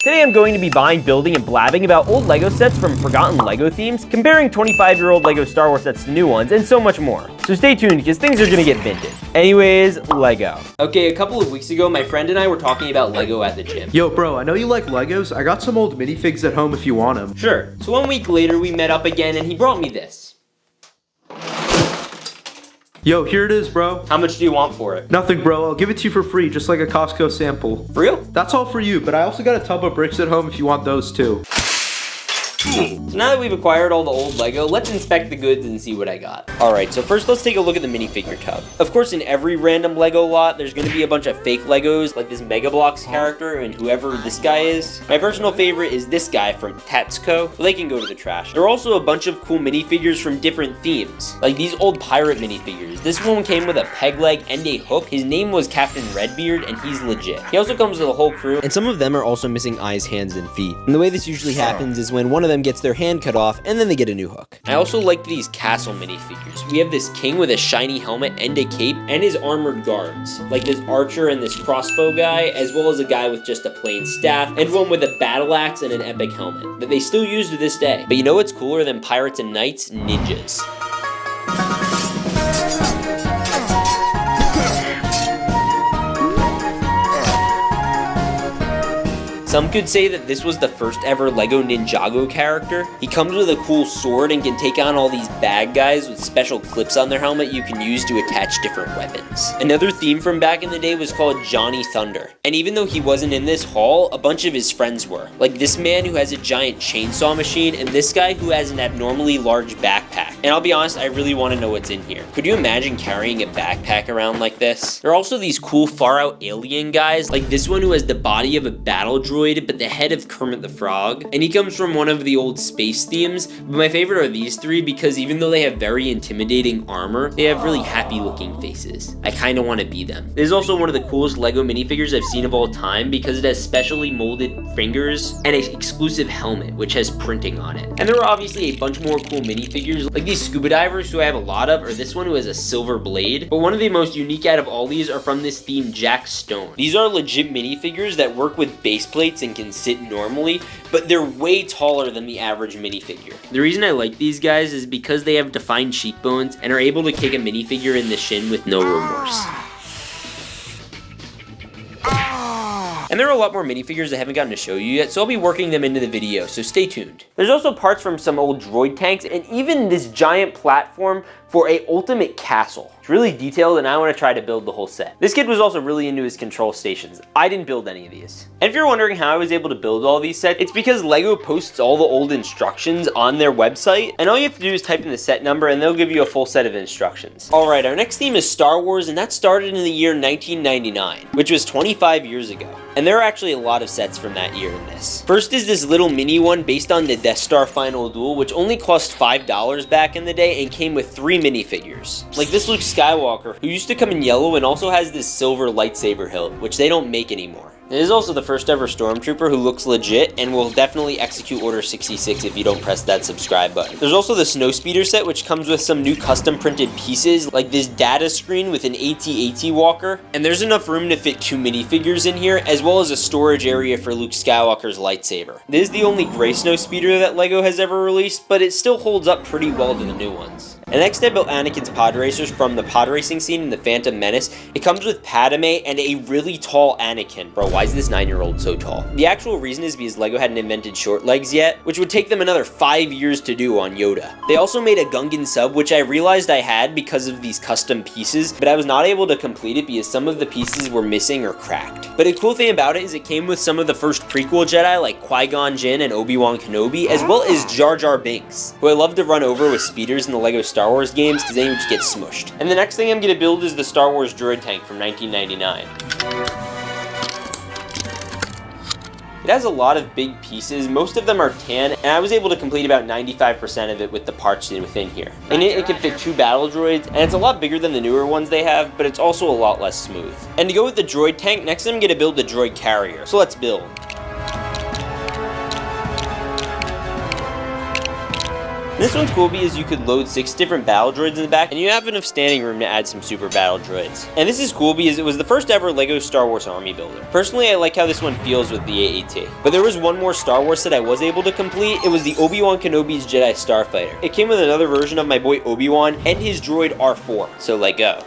Today I'm going to be buying, building, and blabbing about old LEGO sets from forgotten LEGO themes, comparing 25-year-old LEGO Star Wars sets to new ones, and so much more. So stay tuned because things are gonna get vintage. Anyways, LEGO. Okay, a couple of weeks ago, my friend and I were talking about LEGO at the gym. Yo, bro, I know you like Legos. I got some old minifigs at home if you want them. Sure. So 1 week later, we met up again and he brought me this. Yo, here it is, bro. How much do you want for it? Nothing, bro. I'll give it to you for free, just like a Costco sample. For real? That's all for you, but I also got a tub of bricks at home if you want those too. So now that we've acquired all the old LEGO, let's inspect the goods and see what I got. Alright, so first let's take a look at the minifigure tub. Of course, in every random LEGO lot, there's going to be a bunch of fake LEGOs, like this Mega Bloks character and whoever this guy is. My personal favorite is this guy from Tatsuko, but they can go to the trash. There are also a bunch of cool minifigures from different themes, like these old pirate minifigures. This one came with a peg leg and a hook. His name was Captain Redbeard, and he's legit. He also comes with a whole crew, and some of them are also missing eyes, hands, and feet. And the way this usually happens is when one of them gets their hand cut off and then they get a new hook. I also like these castle minifigures. We have this king with a shiny helmet and a cape and his armored guards, like this archer and this crossbow guy, as well as a guy with just a plain staff and one with a battle axe and an epic helmet that they still use to this day. But you know what's cooler than pirates and knights? Ninjas. Some could say that this was the first ever LEGO Ninjago character. He comes with a cool sword and can take on all these bad guys with special clips on their helmet you can use to attach different weapons. Another theme from back in the day was called Johnny Thunder. And even though he wasn't in this haul, a bunch of his friends were. Like this man who has a giant chainsaw machine and this guy who has an abnormally large backpack. And I'll be honest, I really want to know what's in here. Could you imagine carrying a backpack around like this? There are also these cool far out alien guys, like this one who has the body of a battle droid but the head of Kermit the Frog, and he comes from one of the old space themes. But my favorite are these three because even though they have very intimidating armor, they have really happy looking faces. I kind of want to be them. This is also one of the coolest LEGO minifigures I've seen of all time because it has specially molded fingers and an exclusive helmet which has printing on it. And there are obviously a bunch more cool minifigures like these scuba divers who I have a lot of, or this one who has a silver blade. But one of the most unique out of all these are from this theme, Jack Stone. These are legit minifigures that work with base plates and can sit normally, but they're way taller than the average minifigure. The reason I like these guys is because they have defined cheekbones and are able to kick a minifigure in the shin with no remorse. And there are a lot more minifigures I haven't gotten to show you yet, so I'll be working them into the video, so stay tuned. There's also parts from some old droid tanks and even this giant platform for a ultimate castle. It's really detailed and I want to try to build the whole set. This kid was also really into his control stations. I didn't build any of these. And if you're wondering how I was able to build all these sets, it's because LEGO posts all the old instructions on their website, and all you have to do is type in the set number and they'll give you a full set of instructions. Alright, our next theme is Star Wars, and that started in the year 1999, which was 25 years ago. And there are actually a lot of sets from that year in this. First is this little mini one based on the Death Star Final Duel, which only cost $5 back in the day and came with 3 minifigures. Like this Luke Skywalker, who used to come in yellow and also has this silver lightsaber hilt, which they don't make anymore. It is also the first ever Stormtrooper who looks legit and will definitely execute Order 66 if you don't press that subscribe button. There's also the Snowspeeder set, which comes with some new custom printed pieces, like this data screen with an AT-AT walker. And there's enough room to fit 2 minifigures in here, as well as a storage area for Luke Skywalker's lightsaber. This is the only gray Snowspeeder that LEGO has ever released, but it still holds up pretty well to the new ones. And next I built Anakin's pod racers from the pod racing scene in The Phantom Menace. It comes with Padme and a really tall Anakin. Bro, why is this 9-year-old so tall? The actual reason is because LEGO hadn't invented short legs yet, which would take them another 5 years to do on Yoda. They also made a Gungan sub, which I realized I had because of these custom pieces, but I was not able to complete it because some of the pieces were missing or cracked. But a cool thing about it is it came with some of the first prequel Jedi like Qui-Gon Jinn and Obi-Wan Kenobi, as well as Jar Jar Binks, who I love to run over with speeders in the LEGO Star Wars games because they would just get smushed. And the next thing I'm going to build is the Star Wars droid tank from 1999. It has a lot of big pieces, most of them are tan, and I was able to complete about 95% of it with the parts within here. In it, it can fit 2 battle droids, and it's a lot bigger than the newer ones they have, but it's also a lot less smooth. And to go with the droid tank, next I'm going to build the droid carrier, so let's build. This one's cool because you could load 6 different battle droids in the back, and you have enough standing room to add some super battle droids. And this is cool because it was the first ever LEGO Star Wars Army builder. Personally, I like how this one feels with the AAT. But there was one more Star Wars set I was able to complete. It was the Obi-Wan Kenobi's Jedi Starfighter. It came with another version of my boy Obi-Wan and his droid R4. So let go.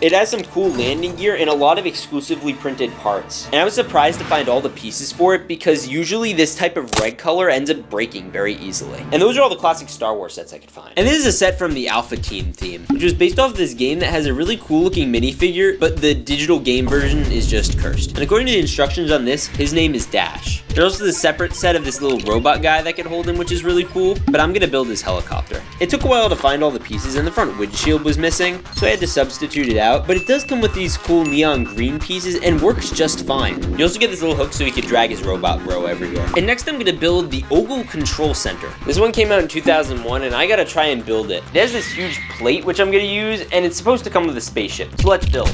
It has some cool landing gear and a lot of exclusively printed parts. And I was surprised to find all the pieces for it because usually this type of red color ends up breaking very easily. And those are all the classic Star Wars sets I could find. And this is a set from the Alpha Team theme, which was based off this game that has a really cool looking minifigure, but the digital game version is just cursed. And according to the instructions on this, his name is Dash. There's also the separate set of this little robot guy that could hold him, which is really cool, but I'm gonna build his helicopter. It took a while to find all the pieces and the front windshield was missing, so I had to substitute it out, but it does come with these cool neon green pieces and works just fine. You also get this little hook so he can drag his robot bro everywhere. And next I'm gonna build the Ogle Control Center. This one came out in 2001 and I gotta try and build it. It has this huge plate which I'm gonna use and it's supposed to come with a spaceship, so let's build.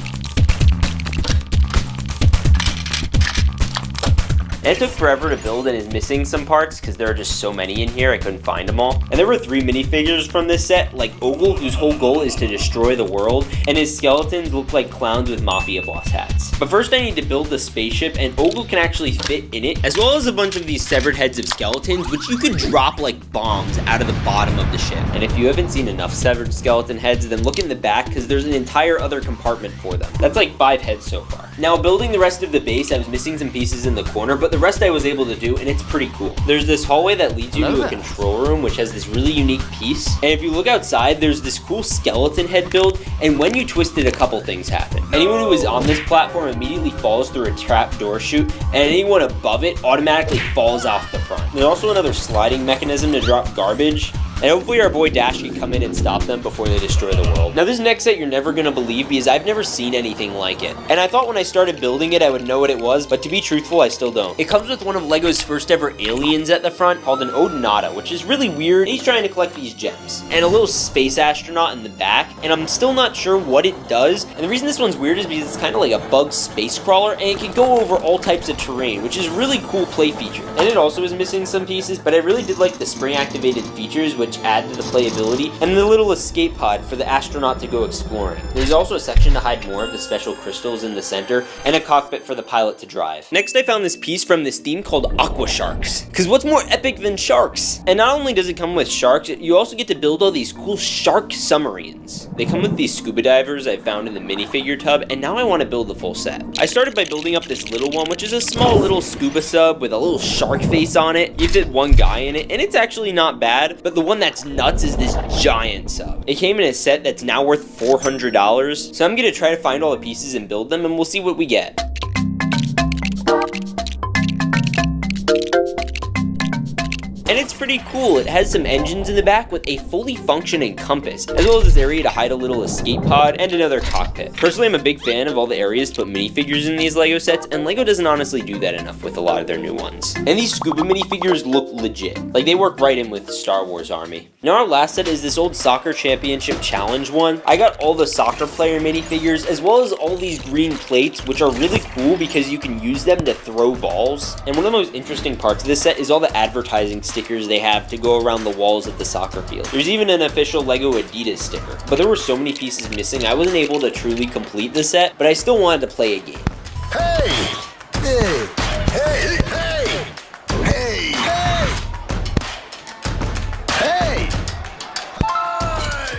And it took forever to build and is missing some parts because there are just so many in here I couldn't find them all. And there were 3 minifigures from this set, like Ogle, whose whole goal is to destroy the world, and his skeletons look like clowns with mafia boss hats. But first I need to build the spaceship, and Ogle can actually fit in it, as well as a bunch of these severed heads of skeletons, which you could drop like bombs out of the bottom of the ship. And if you haven't seen enough severed skeleton heads, then look in the back because there's an entire other compartment for them. That's like 5 heads so far. Now building the rest of the base, I was missing some pieces in the corner, but the rest I was able to do, and it's pretty cool. There's this hallway that leads you to a control room, which has this really unique piece. And if you look outside, there's this cool skeleton head build, and when you twist it, a couple things happen. Anyone who is on this platform immediately falls through a trap door chute, and anyone above it automatically falls off the front. There's also another sliding mechanism to drop garbage, and hopefully our boy Dash can come in and stop them before they destroy the world. Now this next set you're never gonna believe because I've never seen anything like it. And I thought when I started building it I would know what it was, but to be truthful I still don't. It comes with one of LEGO's first ever aliens at the front called an Odonata, which is really weird. And he's trying to collect these gems. And a little space astronaut in the back, and I'm still not sure what it does. And the reason this one's weird is because it's kind of like a bug space crawler and it can go over all types of terrain, which is a really cool play feature. And it also is missing some pieces, but I really did like the spring activated features which add to the playability, and the little escape pod for the astronaut to go exploring. There's also a section to hide more of the special crystals in the center, and a cockpit for the pilot to drive. Next I found this piece from this theme called Aqua Sharks, because what's more epic than sharks? And not only does it come with sharks, you also get to build all these cool shark submarines. They come with these scuba divers I found in the minifigure tub, and now I want to build the full set. I started by building up this little one, which is a small little scuba sub with a little shark face on it. You fit one guy in it, and it's actually not bad, but the one that's nuts is this giant sub. It came in a set that's now worth $400, so I'm gonna try to find all the pieces and build them, and we'll see what we get. And it's pretty cool. It has some engines in the back with a fully functioning compass, as well as this area to hide a little escape pod and another cockpit. Personally, I'm a big fan of all the areas to put minifigures in these LEGO sets, and LEGO doesn't honestly do that enough with a lot of their new ones. And these scuba minifigures look legit. Like, they work right in with Star Wars Army. Now our last set is this old soccer championship challenge one. I got all the soccer player minifigures, as well as all these green plates, which are really cool because you can use them to throw balls. And one of the most interesting parts of this set is all the advertising stickers they have to go around the walls of the soccer field. There's even an official LEGO Adidas sticker. But there were so many pieces missing, I wasn't able to truly complete the set, but I still wanted to play a game. Hey! Hey! Hey! Hey! Hey! Hey! Hey!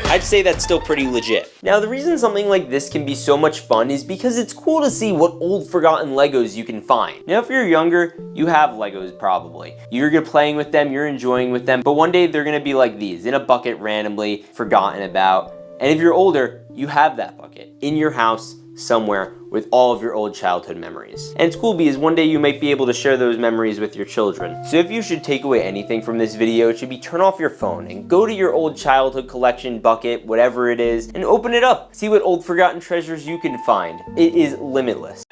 I'd say that's still pretty legit. Now, the reason something like this can be so much fun is because it's cool to see what old forgotten Legos you can find. Now, if you're younger, you have Legos probably. You're good playing with them, you're enjoying with them, but one day they're gonna be like these, in a bucket randomly, forgotten about. And if you're older, you have that bucket in your house somewhere with all of your old childhood memories. And it's cool because one day you might be able to share those memories with your children. So if you should take away anything from this video, it should be turn off your phone and go to your old childhood collection bucket, whatever it is, and open it up. See what old forgotten treasures you can find. It is limitless.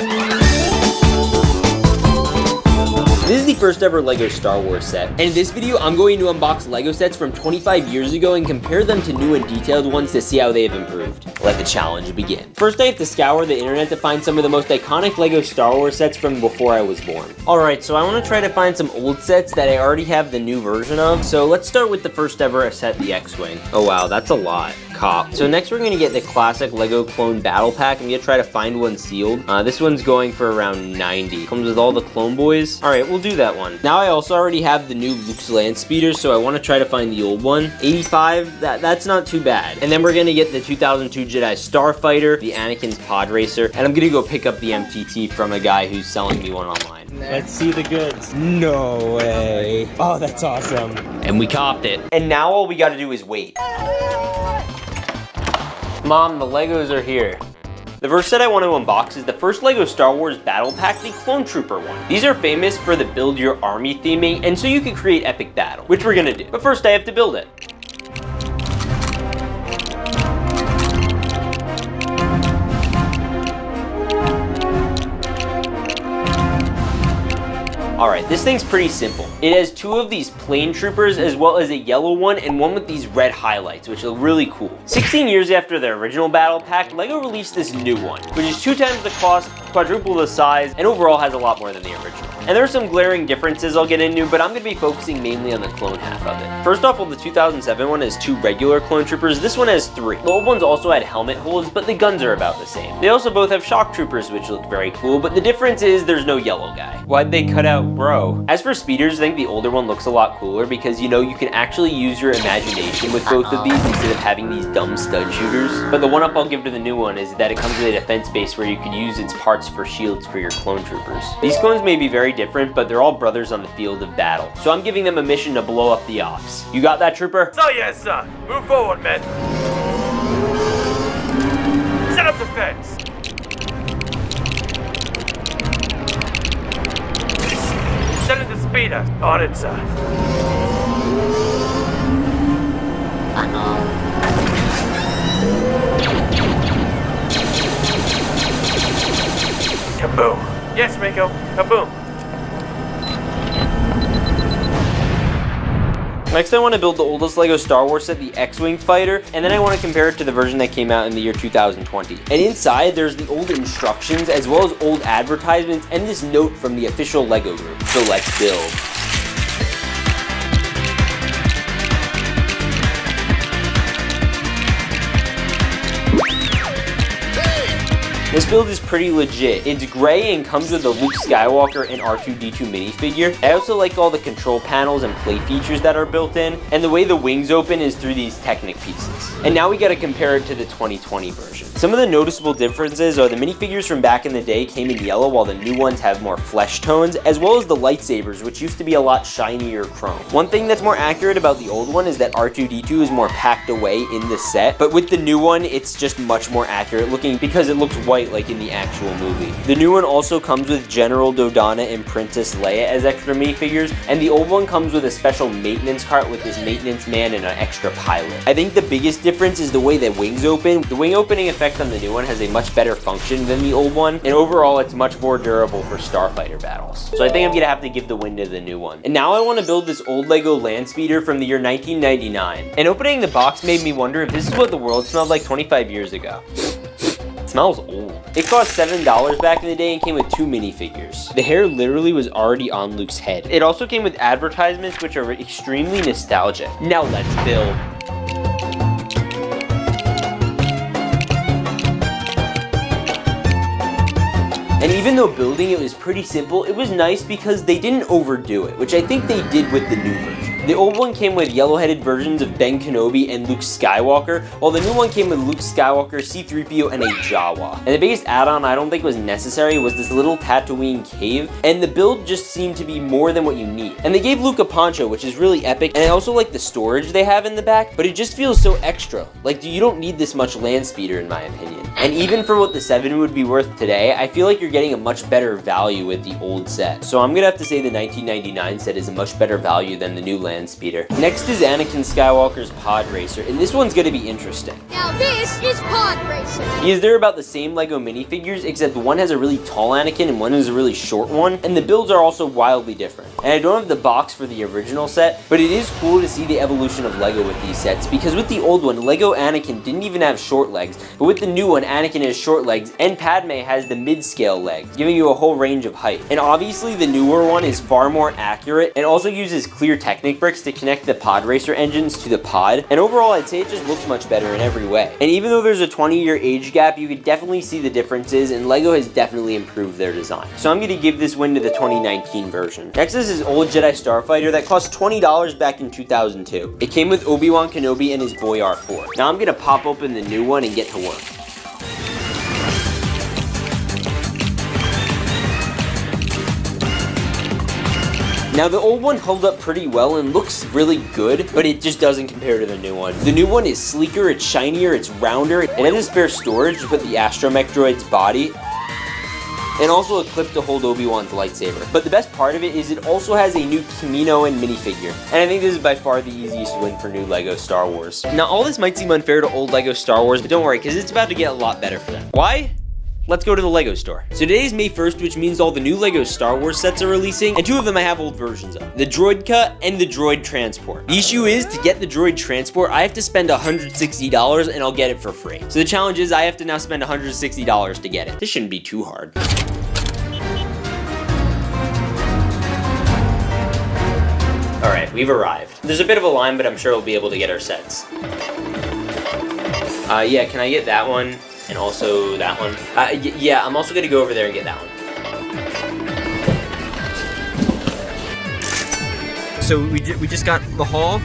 This is the first ever LEGO Star Wars set, and in this video, I'm going to unbox LEGO sets from 25 years ago and compare them to new and detailed ones to see how they have improved. Let the challenge begin. First, I have to scour the internet to find some of the most iconic LEGO Star Wars sets from before I was born. Alright, so I want to try to find some old sets that I already have the new version of, so let's start with the first ever set, the X-Wing. Oh wow, that's a lot. Cop. So next we're going to get the classic LEGO Clone Battle Pack. I'm going to try to find one sealed. This one's going for around 90. Comes with all the Clone Boys. Alright, we'll do that one. Now I also already have the new Luke's Land Speeder, so I want to try to find the old one. 85, that's not too bad. And then we're going to get the 2002 Jedi Starfighter, the Anakin's Pod Racer, and I'm going to go pick up the MTT from a guy who's selling me one online. Let's see the goods. No way. Oh, that's awesome. And we copped it. And now all we got to do is wait. Mom, the Legos are here. The first set I want to unbox is the first LEGO Star Wars Battle Pack, the Clone Trooper one. These are famous for the build your army theming, and so you can create epic battle, which we're gonna do. But first I have to build it. Alright, this thing's pretty simple. It has two of these plain troopers as well as a yellow one and one with these red highlights, which look really cool. 16 years after the original battle pack, LEGO released this new one, which is 2 times the cost, quadruple the size, and overall has a lot more than the original. And there are some glaring differences I'll get into, but I'm going to be focusing mainly on the clone half of it. First off, while the 2007 one has 2 regular clone troopers, this one has 3. The old ones also had helmet holes, but the guns are about the same. They also both have shock troopers, which look very cool, but the difference is there's no yellow guy. Why'd they cut out Bro? As for speeders, I think the older one looks a lot cooler because, you know, you can actually use your imagination with both of these instead of having these dumb stud shooters. But the one up I'll give to the new one is that it comes with a defense base where you can use its parts for shields for your clone troopers. These clones may be very different, but they're all brothers on the field of battle. So I'm giving them a mission to blow up the Ox. You got that, trooper? So yes, sir. Move forward, men. Set up the fence. Send in the speeder. On it, sir. Kaboom. Yes, Rico. Kaboom. Next, I want to build the oldest LEGO Star Wars set, the X-Wing Fighter, and then I want to compare it to the version that came out in the year 2020. And inside, there's the old instructions, as well as old advertisements, and this note from the official LEGO group. So let's build. This build is pretty legit. It's gray and comes with a Luke Skywalker and R2-D2 minifigure. I also like all the control panels and play features that are built in, and the way the wings open is through these Technic pieces. And now we gotta compare it to the 2020 version. Some of the noticeable differences are the minifigures from back in the day came in yellow while the new ones have more flesh tones, as well as the lightsabers, which used to be a lot shinier chrome. One thing that's more accurate about the old one is that R2-D2 is more packed away in the set, but with the new one, it's just much more accurate looking because it looks white like in the actual movie. The new one also comes with General Dodonna and Princess Leia as extra minifigures, and the old one comes with a special maintenance cart with this maintenance man and an extra pilot. I think the biggest difference is the way that wings open. The wing opening effect on the new one has a much better function than the old one, and overall it's much more durable for starfighter battles. So I think I'm gonna have to give the win to the new one. And now I want to build this old LEGO land speeder from the year 1999. And opening the box made me wonder if this is what the world smelled like 25 years ago. It smells old. It cost $7 back in the day and came with 2 minifigures. The hair literally was already on Luke's head. It also came with advertisements which are extremely nostalgic. Now let's build. And even though building it was pretty simple, it was nice because they didn't overdo it, which I think they did with the new version. The old one came with yellow-headed versions of Ben Kenobi and Luke Skywalker, while the new one came with Luke Skywalker, C-3PO, and a Jawa. And the biggest add-on I don't think was necessary was this little Tatooine cave, and the build just seemed to be more than what you need. And they gave Luke a poncho, which is really epic, and I also like the storage they have in the back, but it just feels so extra. Like, you don't need this much land speeder in my opinion. And even for what the 7 would be worth today, I feel like you're getting a much better value with the old set. So I'm gonna have to say the 1999 set is a much better value than the new land land speeder. Next is Anakin Skywalker's pod racer, and this one's gonna be interesting. Now this is pod racing. Because they're about the same Lego minifigures, except one has a really tall Anakin and one has a really short one, and the builds are also wildly different. And I don't have the box for the original set, but it is cool to see the evolution of Lego with these sets, because with the old one, Lego Anakin didn't even have short legs, but with the new one, Anakin has short legs, and Padme has the mid-scale legs, giving you a whole range of height. And obviously, the newer one is far more accurate, and also uses clear Technic bricks to connect the pod racer engines to the pod, and overall, I'd say it just looks much better in every way. And even though there's a 20-year age gap, you could definitely see the differences, and Lego has definitely improved their design. So I'm gonna give this win to the 2019 version. Next is this old Jedi Starfighter that cost $20 back in 2002. It came with Obi-Wan Kenobi and his boy R4. Now I'm gonna pop open the new one and get to work. Now the old one held up pretty well and looks really good, but it just doesn't compare to the new one. The new one is sleeker, it's shinier, it's rounder, it has a spare storage to put the astromech droid's body, and also a clip to hold Obi-Wan's lightsaber. But the best part of it is it also has a new Kamino and minifigure. And I think this is by far the easiest win for new Lego Star Wars. Now all this might seem unfair to old Lego Star Wars, but don't worry, because it's about to get a lot better for them. Why? Let's go to the Lego store. So today is May 1st, which means all the new Lego Star Wars sets are releasing, and two of them I have old versions of. The Droidika and the Droid Transport. The issue is, to get the Droid Transport, I have to spend $160 and I'll get it for free. So the challenge is I have to now spend $160 to get it. This shouldn't be too hard. Alright, we've arrived. There's a bit of a line, but I'm sure we'll be able to get our sets. Yeah, can I get that one? And also that one. Yeah, I'm also gonna go over there and get that one. So we just got the haul.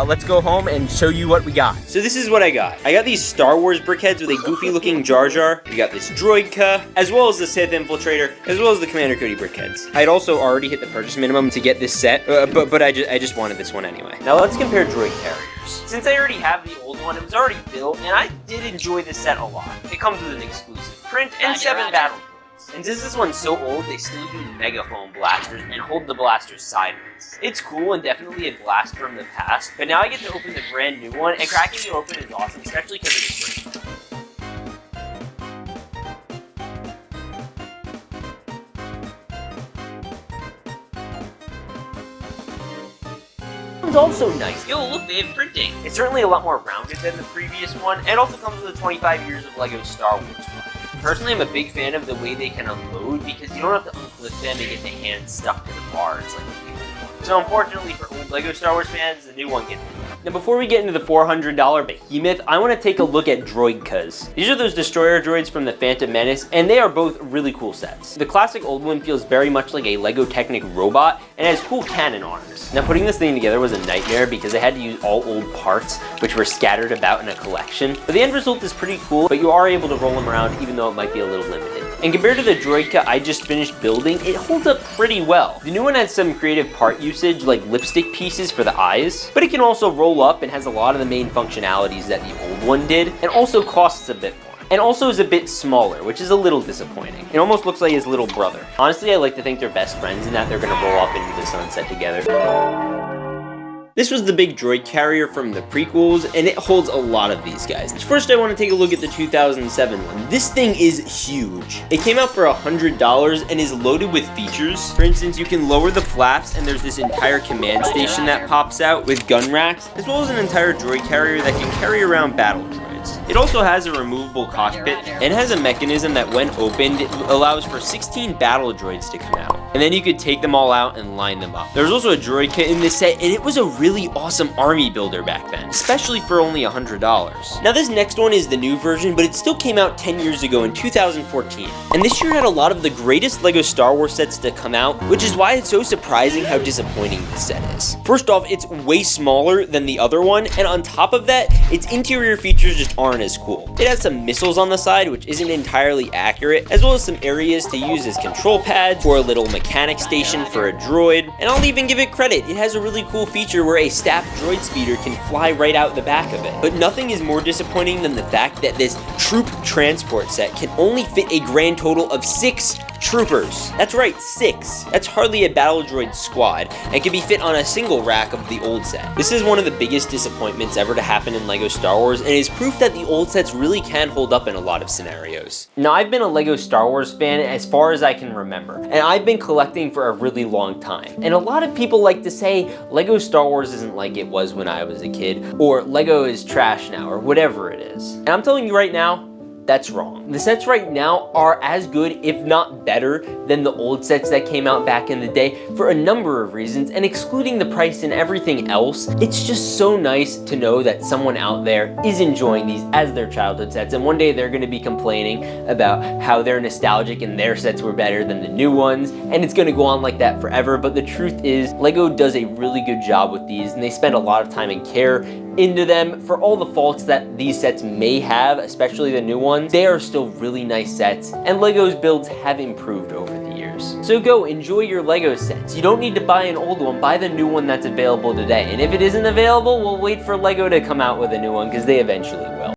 Let's go home and show you what we got. So this is what I got. I got these Star Wars brickheads with a goofy looking Jar Jar. We got this Droidika, as well as the Sith Infiltrator, as well as the Commander Cody brickheads. I'd also already hit the purchase minimum to get this set, but I just wanted this one anyway. Now let's compare droid carriers. Since I already have the old one, it was already built, and I did enjoy this set a lot. It comes with an exclusive print and 7 battle droids. And since this one's so old, they still use megaphone blasters and hold the blasters sideways. It's cool and definitely a blast from the past, but now I get to open the brand new one, and cracking it open is awesome, especially because it's free. It's also nice. Yo, look, they have printing. It's certainly a lot more rounded than the previous one, and also comes with the 25 years of Lego Star Wars flag. Personally, I'm a big fan of the way they can unload, because you don't have to unclip them and get the hands stuck to the bars like the old one. So unfortunately for old Lego Star Wars fans, the new one gets it. Now before we get into the $400 behemoth, I want to take a look at Droidikas. These are those destroyer droids from the Phantom Menace, and they are both really cool sets. The classic old one feels very much like a Lego Technic robot, and has cool cannon arms. Now putting this thing together was a nightmare because I had to use all old parts, which were scattered about in a collection. But the end result is pretty cool, but you are able to roll them around even though it might be a little limited. And compared to the Droidika I just finished building, it holds up pretty well. The new one has some creative part usage like lipstick pieces for the eyes, but it can also roll up and has a lot of the main functionalities that the old one did, and also costs a bit more. And also is a bit smaller, which is a little disappointing. It almost looks like his little brother. Honestly, I like to think they're best friends and that they're gonna roll off into the sunset together. This was the big droid carrier from the prequels, and it holds a lot of these guys. First, I want to take a look at the 2007 one. This thing is huge. It came out for $100 and is loaded with features. For instance, you can lower the flaps, and there's this entire command station that pops out with gun racks, as well as an entire droid carrier that can carry around battle droids. It also has a removable cockpit, and has a mechanism that when opened, it allows for 16 battle droids to come out. And then you could take them all out and line them up. There's also a Droidika in this set, and it was a really awesome army builder back then, especially for only $100. Now this next one is the new version, but it still came out 10 years ago in 2014. And this year had a lot of the greatest Lego Star Wars sets to come out, which is why it's so surprising how disappointing this set is. First off, it's way smaller than the other one, and on top of that, its interior features just aren't as cool. It has some missiles on the side, which isn't entirely accurate, as well as some areas to use as control pads, or a little mechanic station for a droid. And I'll even give it credit, it has a really cool feature where a staff droid speeder can fly right out the back of it. But nothing is more disappointing than the fact that this troop transport set can only fit a grand total of 6 Troopers. That's right, 6. That's hardly a battle droid squad, and can be fit on a single rack of the old set. This is one of the biggest disappointments ever to happen in LEGO Star Wars, and is proof that the old sets really can hold up in a lot of scenarios. Now, I've been a LEGO Star Wars fan as far as I can remember, and I've been collecting for a really long time. And a lot of people like to say LEGO Star Wars isn't like it was when I was a kid, or LEGO is trash now, or whatever it is. And I'm telling you right now, that's wrong. The sets right now are as good, if not better, than the old sets that came out back in the day for a number of reasons, and excluding the price and everything else, it's just so nice to know that someone out there is enjoying these as their childhood sets, and one day they're gonna be complaining about how they're nostalgic and their sets were better than the new ones, and it's gonna go on like that forever. But the truth is, LEGO does a really good job with these, and they spend a lot of time and care into them. For all the faults that these sets may have, especially the new ones, they are still really nice sets, and LEGO's builds have improved over the years. So go enjoy your LEGO sets. You don't need to buy an old one, buy the new one that's available today. And if it isn't available, we'll wait for LEGO to come out with a new one, because they eventually will.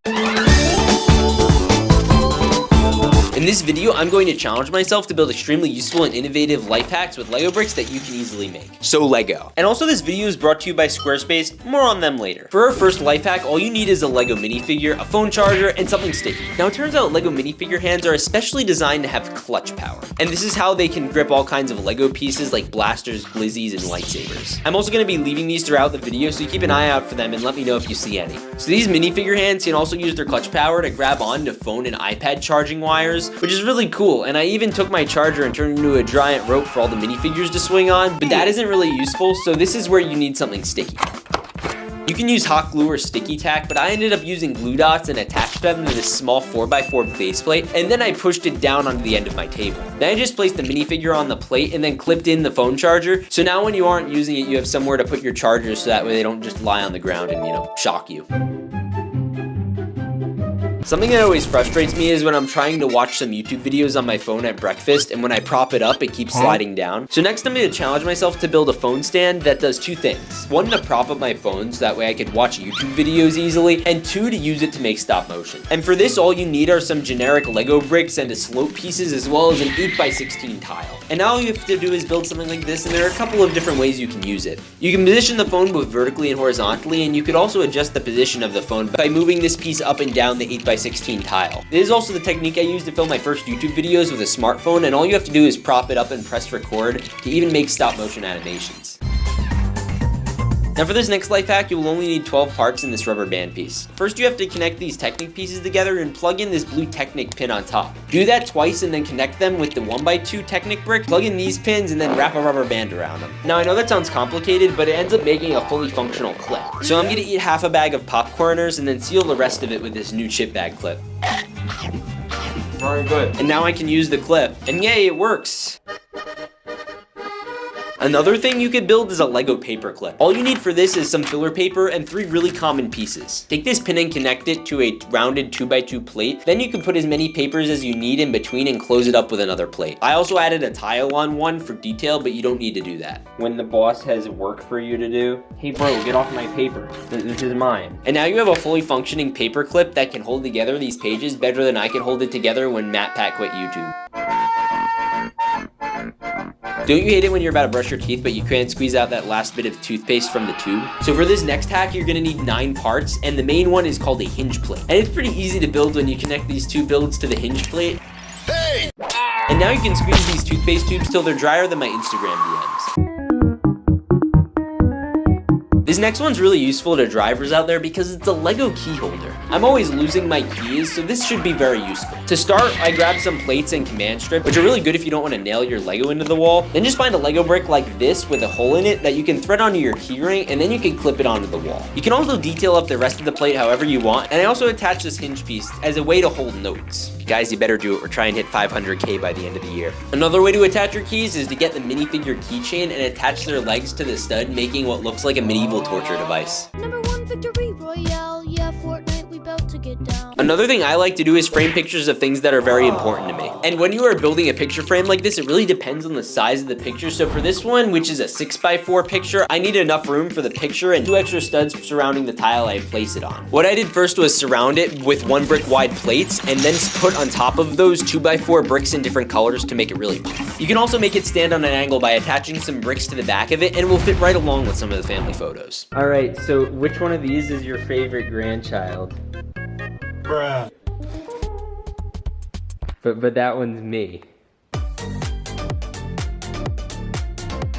In this video, I'm going to challenge myself to build extremely useful and innovative life hacks with LEGO bricks that you can easily make. So LEGO. And also, this video is brought to you by Squarespace. More on them later. For our first life hack, all you need is a LEGO minifigure, a phone charger, and something sticky. Now, it turns out LEGO minifigure hands are especially designed to have clutch power. And this is how they can grip all kinds of LEGO pieces like blasters, glizzies, and lightsabers. I'm also going to be leaving these throughout the video, so you keep an eye out for them and let me know if you see any. So these minifigure hands can also use their clutch power to grab onto phone and iPad charging wires, which is really cool. And I even took my charger and turned it into a giant rope for all the minifigures to swing on, but that isn't really useful, so this is where you need something sticky. You can use hot glue or sticky tack, but I ended up using glue dots and attached them to this small 4x4 faceplate, and then I pushed it down onto the end of my table. Then I just placed the minifigure on the plate and then clipped in the phone charger, so now when you aren't using it, you have somewhere to put your chargers so that way they don't just lie on the ground and, shock you. Something that always frustrates me is when I'm trying to watch some YouTube videos on my phone at breakfast, and when I prop it up, it keeps sliding down. So next I'm going to challenge myself to build a phone stand that does two things. One, to prop up my phone so that way I could watch YouTube videos easily, and two, to use it to make stop motion. And for this, all you need are some generic LEGO bricks and slope pieces, as well as an 8x16 tile. And all you have to do is build something like this, and there are a couple of different ways you can use it. You can position the phone both vertically and horizontally, and you could also adjust the position of the phone by moving this piece up and down the 8x16 tile. This is also the technique I used to film my first YouTube videos with a smartphone, and all you have to do is prop it up and press record to even make stop motion animations. Now for this next life hack, you will only need 12 parts in this rubber band piece. First, you have to connect these Technic pieces together and plug in this blue Technic pin on top. Do that twice and then connect them with the 1x2 Technic brick, plug in these pins, and then wrap a rubber band around them. Now I know that sounds complicated, but it ends up making a fully functional clip. So I'm gonna eat half a bag of popcorners and then seal the rest of it with this new chip bag clip. Very good. And now I can use the clip, and yay, it works! Another thing you could build is a LEGO paperclip. All you need for this is some filler paper and 3 really common pieces. Take this pin and connect it to a rounded 2x2 plate. Then you can put as many papers as you need in between and close it up with another plate. I also added a tile on one for detail, but you don't need to do that. When the boss has work for you to do, hey bro, get off my paper. This is mine. And now you have a fully functioning paperclip that can hold together these pages better than I can hold it together when MatPat quit YouTube. Don't you hate it when you're about to brush your teeth but you can't squeeze out that last bit of toothpaste from the tube? So for this next hack, you're gonna need 9 parts, and the main one is called a hinge plate. And it's pretty easy to build when you connect these 2 builds to the hinge plate. Hey! And now you can squeeze these toothpaste tubes till they're drier than my Instagram DMs. This next one's really useful to drivers out there because it's a LEGO key holder. I'm always losing my keys, so this should be very useful. To start, I grabbed some plates and command strip, which are really good if you don't want to nail your LEGO into the wall. Then just find a LEGO brick like this with a hole in it that you can thread onto your key ring, and then you can clip it onto the wall. You can also detail up the rest of the plate however you want, and I also attached this hinge piece as a way to hold notes. Guys, you better do it. We're trying to hit 500K by the end of the year. Another way to attach your keys is to get the minifigure keychain and attach their legs to the stud, making what looks like a medieval torture device. Number 1 victory royale. Yeah, Fortnite, we about to get down. Another thing I like to do is frame pictures of things that are very important to me. And when you are building a picture frame like this, it really depends on the size of the picture. So for this one, which is a 6x4 picture, I need enough room for the picture and 2 extra studs surrounding the tile I place it on. What I did first was surround it with 1 brick wide plates and then put on top of those 2x4 bricks in different colors to make it really pop. You can also make it stand on an angle by attaching some bricks to the back of it, and it will fit right along with some of the family photos. All right, so which one of these is your favorite grandchild? Bruh. But that one's me.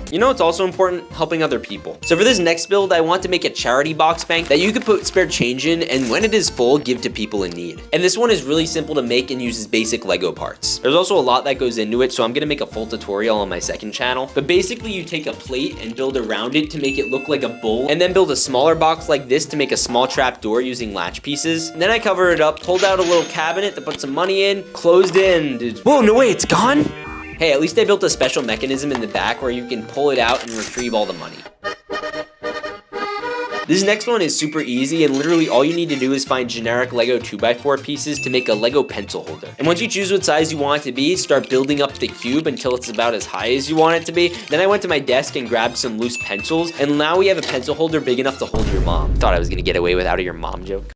You know, it's also important helping other people. So for this next build, I want to make a charity box bank that you could put spare change in, and when it is full, give to people in need. And this one is really simple to make and uses basic Lego parts. There's also a lot that goes into it, so I'm gonna make a full tutorial on my second channel. But basically, you take a plate and build around it to make it look like a bowl, and then build a smaller box like this to make a small trap door using latch pieces. And then I cover it up, pulled out a little cabinet to put some money in, closed in. Whoa, no way, it's gone? Hey, at least I built a special mechanism in the back where you can pull it out and retrieve all the money. This next one is super easy, and literally all you need to do is find generic Lego 2x4 pieces to make a Lego pencil holder. And once you choose what size you want it to be, start building up the cube until it's about as high as you want it to be. Then I went to my desk and grabbed some loose pencils, and now we have a pencil holder big enough to hold your mom. Thought I was gonna get away without a your mom joke.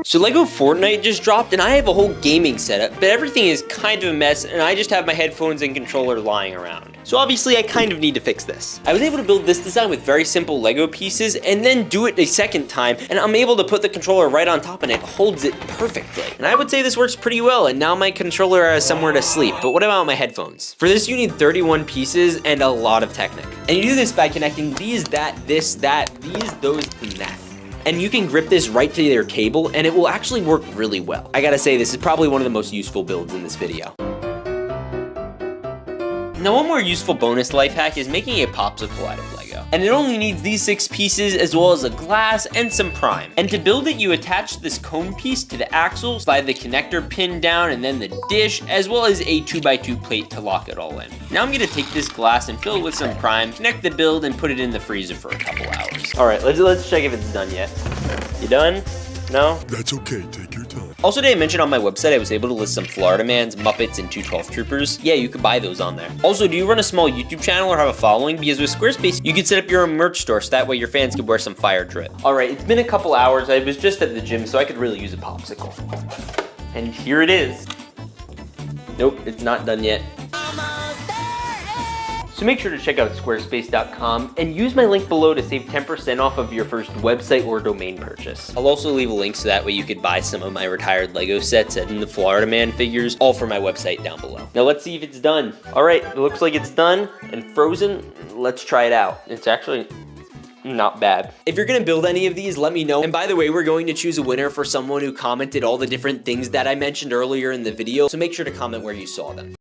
So Lego Fortnite just dropped, and I have a whole gaming setup, but everything is kind of a mess, and I just have my headphones and controller lying around. So obviously I kind of need to fix this. I was able to build this design with very simple Lego pieces and then do it a second time, and I'm able to put the controller right on top and it holds it perfectly. And I would say this works pretty well, and now my controller has somewhere to sleep. But what about my headphones? For this you need 31 pieces and a lot of Technic. And you do this by connecting these, that, this, that, these, those, and that. And you can grip this right to your cable, and it will actually work really well. I gotta say, this is probably one of the most useful builds in this video. Now, one more useful bonus life hack is making a popsicle out of Lego. And it only needs these 6 pieces as well as a glass and some prime. And to build it, you attach this cone piece to the axle, slide the connector pin down and then the dish, as well as a 2x2 plate to lock it all in. Now I'm gonna take this glass and fill it with some prime, connect the build, and put it in the freezer for a couple hours. All right, let's check if it's done yet. You done? No? That's okay, take your time. Also, did I mention on my website I was able to list some Florida Mans, Muppets, and 212 Troopers? Yeah, you could buy those on there. Also, do you run a small YouTube channel or have a following? Because with Squarespace, you could set up your own merch store so that way your fans could wear some fire drip. All right, it's been a couple hours. I was just at the gym, so I could really use a popsicle. And here it is. Nope, it's not done yet. So make sure to check out squarespace.com and use my link below to save 10% off of your first website or domain purchase. I'll also leave a link so that way you could buy some of my retired Lego sets and the Florida Man figures, all from my website down below. Now let's see if it's done. All right, it looks like it's done and frozen. Let's try it out. It's actually not bad. If you're gonna build any of these, let me know. And by the way, we're going to choose a winner for someone who commented all the different things that I mentioned earlier in the video, so make sure to comment where you saw them.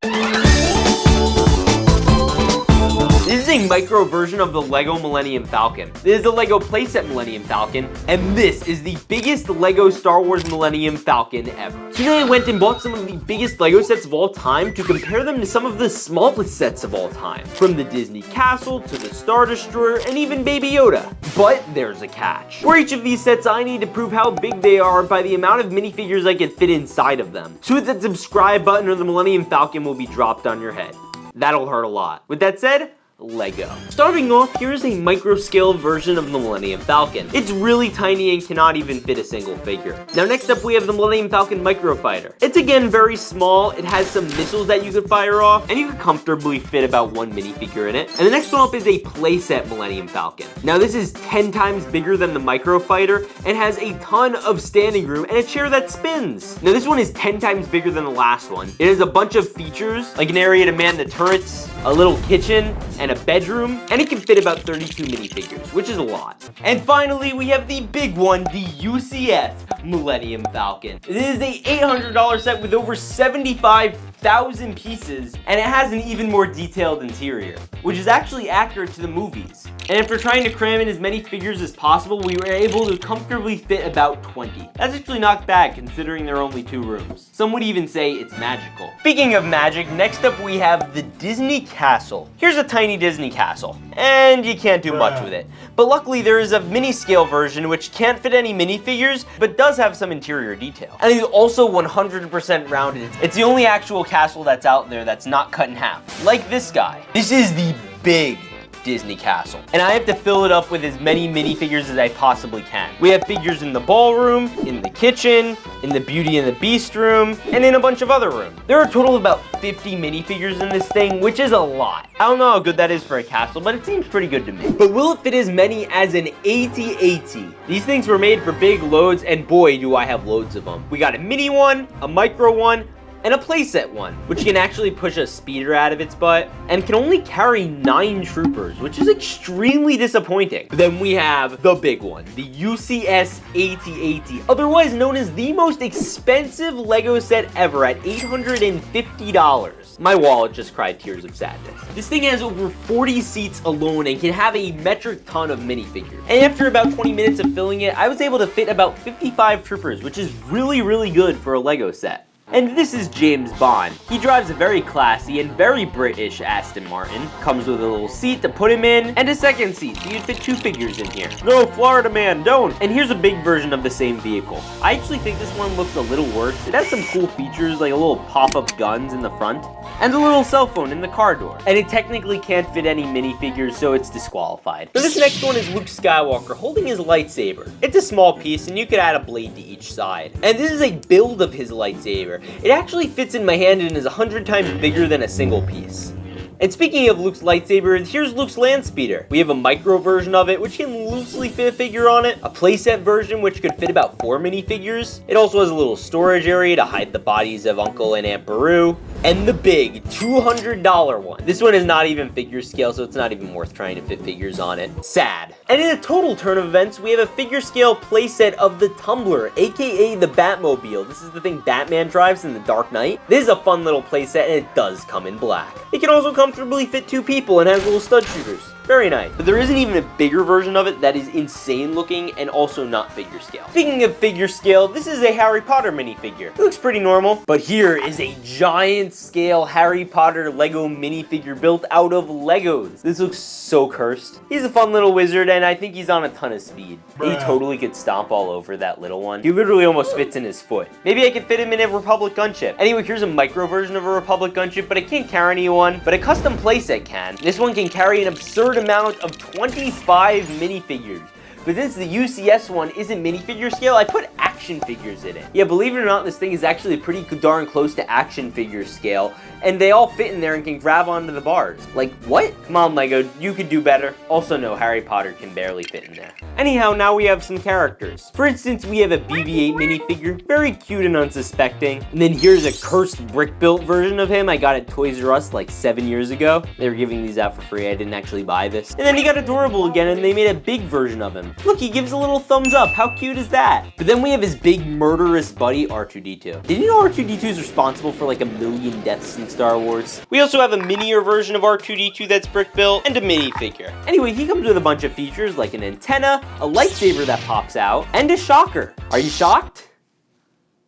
This is a micro version of the Lego Millennium Falcon. This is the Lego playset Millennium Falcon, and this is the biggest Lego Star Wars Millennium Falcon ever. So today I went and bought some of the biggest Lego sets of all time to compare them to some of the smallest sets of all time. From the Disney Castle to the Star Destroyer and even Baby Yoda. But there's a catch. For each of these sets, I need to prove how big they are by the amount of minifigures I can fit inside of them. So hit that subscribe button or the Millennium Falcon will be dropped on your head. That'll hurt a lot. With that said, Lego. Starting off, here's a micro scale version of the Millennium Falcon. It's really tiny and cannot even fit a single figure. Now next up we have the Millennium Falcon Microfighter. It's again very small, it has some missiles that you could fire off, and you could comfortably fit about 1 minifigure in it. And the next one up is a playset Millennium Falcon. Now this is 10 times bigger than the Microfighter and has a ton of standing room and a chair that spins. Now this one is 10 times bigger than the last one. It has a bunch of features, like an area to man the turrets, a little kitchen, and a bedroom, and it can fit about 32 minifigures, which is a lot. And finally, we have the big one, the UCS Millennium Falcon. It is a $800 set with over 75 1,000 pieces, and it has an even more detailed interior, which is actually accurate to the movies. And after trying to cram in as many figures as possible, we were able to comfortably fit about 20. That's actually not bad considering there are only 2 rooms. Some would even say it's magical. Speaking of magic, next up we have the Disney Castle. Here's a tiny Disney castle, and you can't do much with it. But luckily there is a mini scale version which can't fit any minifigures, but does have some interior detail. And it's also 100% rounded. It's the only actual castle that's out there that's not cut in half. Like this guy. This is the big Disney Castle. And I have to fill it up with as many minifigures as I possibly can. We have figures in the ballroom, in the kitchen, in the Beauty and the Beast room, and in a bunch of other rooms. There are a total of about 50 minifigures in this thing, which is a lot. I don't know how good that is for a castle, but it seems pretty good to me. But will it fit as many as an AT-AT? These things were made for big loads, and boy, do I have loads of them. We got a mini one, a micro one, and a playset one, which can actually push a speeder out of its butt, and can only carry 9 troopers, which is extremely disappointing. But then we have the big one, the UCS AT-AT, otherwise known as the most expensive Lego set ever at $850. My wallet just cried tears of sadness. This thing has over 40 seats alone and can have a metric ton of minifigures. And after about 20 minutes of filling it, I was able to fit about 55 troopers, which is really good for a Lego set. And this is James Bond. He drives a very classy and very British Aston Martin. Comes with a little seat to put him in, and a second seat, so you'd fit 2 figures in here. No, Florida man, don't! And here's a big version of the same vehicle. I actually think this one looks a little worse. It has some cool features, like a little pop-up guns in the front, and a little cell phone in the car door. And it technically can't fit any minifigures, so it's disqualified. So this next one is Luke Skywalker holding his lightsaber. It's a small piece, and you could add a blade to each side. And this is a build of his lightsaber. It actually fits in my hand and is 100 times bigger than a single piece. And speaking of Luke's lightsaber, here's Luke's land speeder. We have a micro version of it, which can loosely fit a figure on it, a playset version, which could fit about 4 minifigures. It also has a little storage area to hide the bodies of Uncle and Aunt Beru, and the big $200 one. This one is not even figure scale, so it's not even worth trying to fit figures on it. Sad. And in a total turn of events, we have a figure scale playset of the Tumbler, aka the Batmobile. This is the thing Batman drives in The Dark Knight. This is a fun little playset, and it does come in black. It can also comfortably fit 2 people and has little stud shooters. Very nice. But there isn't even a bigger version of it that is insane looking and also not figure scale. Speaking of figure scale, this is a Harry Potter minifigure. It looks pretty normal, but here is a giant scale Harry Potter Lego minifigure built out of Legos. This looks so cursed. He's a fun little wizard, and I think he's on a ton of speed. He totally could stomp all over that little one. He literally almost fits in his foot. Maybe I could fit him in a Republic gunship. Anyway, here's a micro version of a Republic gunship, but it can't carry anyone, but a custom playset can. This one can carry an absurd amount of 25 minifigures. But since the UCS one isn't minifigure scale, I put action figures in it. Yeah, believe it or not, this thing is actually pretty darn close to action figure scale, and they all fit in there and can grab onto the bars. Like, what? Come on, Lego, you could do better. Also, no, Harry Potter can barely fit in there. Anyhow, now we have some characters. For instance, we have a BB-8 minifigure, very cute and unsuspecting. And then here's a cursed brick-built version of him I got at Toys R Us like 7 years ago. They were giving these out for free, I didn't actually buy this. And then he got adorable again, and they made a big version of him. Look, he gives a little thumbs up. How cute is that? But then we have his big murderous buddy, R2-D2. Did you know R2-D2 is responsible for like 1 million deaths in Star Wars? We also have a minier version of R2-D2 that's brick built, and a minifigure. Anyway, he comes with a bunch of features like an antenna, a lightsaber that pops out, and a shocker. Are you shocked?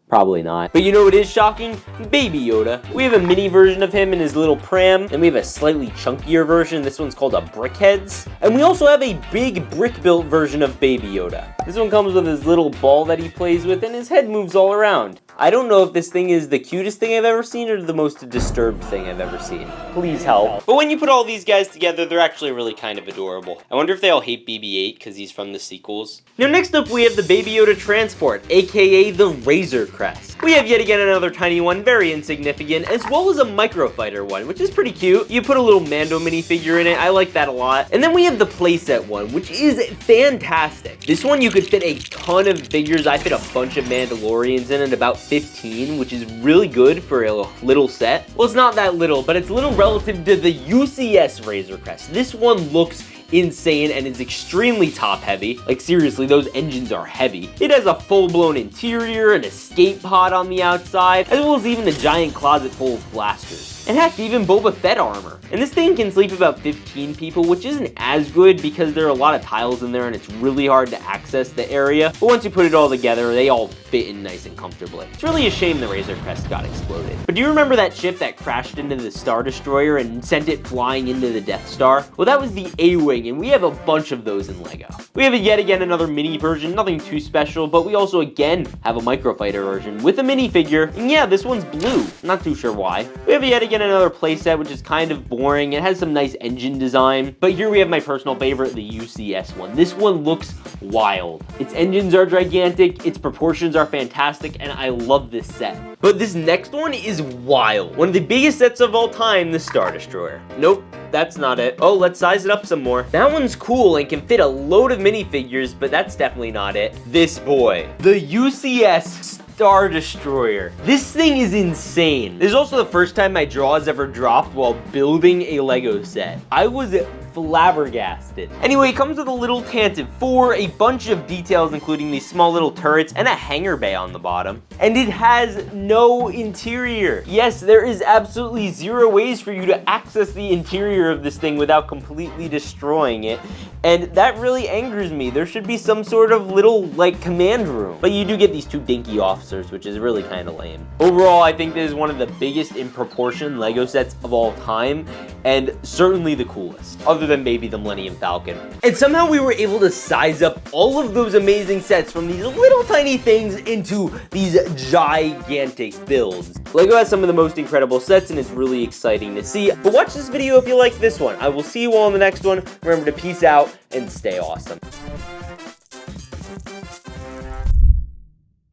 Probably not. But you know what is shocking? Baby Yoda. We have a mini version of him in his little pram, and we have a slightly chunkier version. This one's called a Brickheads. And we also have a big brick-built version of Baby Yoda. This one comes with his little ball that he plays with, and his head moves all around. I don't know if this thing is the cutest thing I've ever seen or the most disturbed thing I've ever seen. Please help. But when you put all these guys together, they're actually really kind of adorable. I wonder if they all hate BB-8 because he's from the sequels. Now next up we have the Baby Yoda Transport, aka the Razor Crest. We have yet again another tiny one, very insignificant, as well as a microfighter one, which is pretty cute. You put a little Mando minifigure in it, I like that a lot. And then we have the playset one, which is fantastic. This one you could fit a ton of figures. I fit a bunch of Mandalorians in it, about 15, which is really good for a little set. Well, it's not that little, but it's little relative to the UCS Razor Crest. This one looks insane and is extremely top heavy. Like seriously, those engines are heavy. It has a full-blown interior, an escape pod on the outside, as well as even a giant closet full of blasters. And heck, even Boba Fett armor. And this thing can sleep about 15 people, which isn't as good because there are a lot of tiles in there and it's really hard to access the area. But once you put it all together, they all fit in nice and comfortably. It's really a shame the Razor Crest got exploded. But do you remember that ship that crashed into the Star Destroyer and sent it flying into the Death Star? Well, that was the A-Wing, and we have a bunch of those in LEGO. We have yet again another mini version, nothing too special, but we also again have a microfighter version with a minifigure. And yeah, this one's blue. Not too sure why. We have yet again another playset, which is kind of boring. It has some nice engine design, but here we have my personal favorite, the UCS one. This one looks wild. Its engines are gigantic, its proportions are fantastic, and I love this set. But this next one is wild. One of the biggest sets of all time, the Star Destroyer. Nope, that's not it. Oh, let's size it up some more. That one's cool and can fit a load of minifigures, but that's definitely not it. This boy, the UCS Star Destroyer. This thing is insane. This is also the first time my jaw has ever dropped while building a LEGO set. I was flabbergasted. Anyway, it comes with a little Tantive 4, a bunch of details including these small little turrets and a hangar bay on the bottom. And it has no interior. Yes, there is absolutely zero ways for you to access the interior of this thing without completely destroying it. And that really angers me. There should be some sort of little, like, command room. But you do get these two dinky officers, which is really kind of lame. Overall, I think this is one of the biggest in proportion LEGO sets of all time, and certainly the coolest, other than maybe the Millennium Falcon. And somehow we were able to size up all of those amazing sets from these little tiny things into these gigantic builds. LEGO has some of the most incredible sets, and it's really exciting to see. But watch this video if you like this one. I will see you all in the next one. Remember to peace out and stay awesome.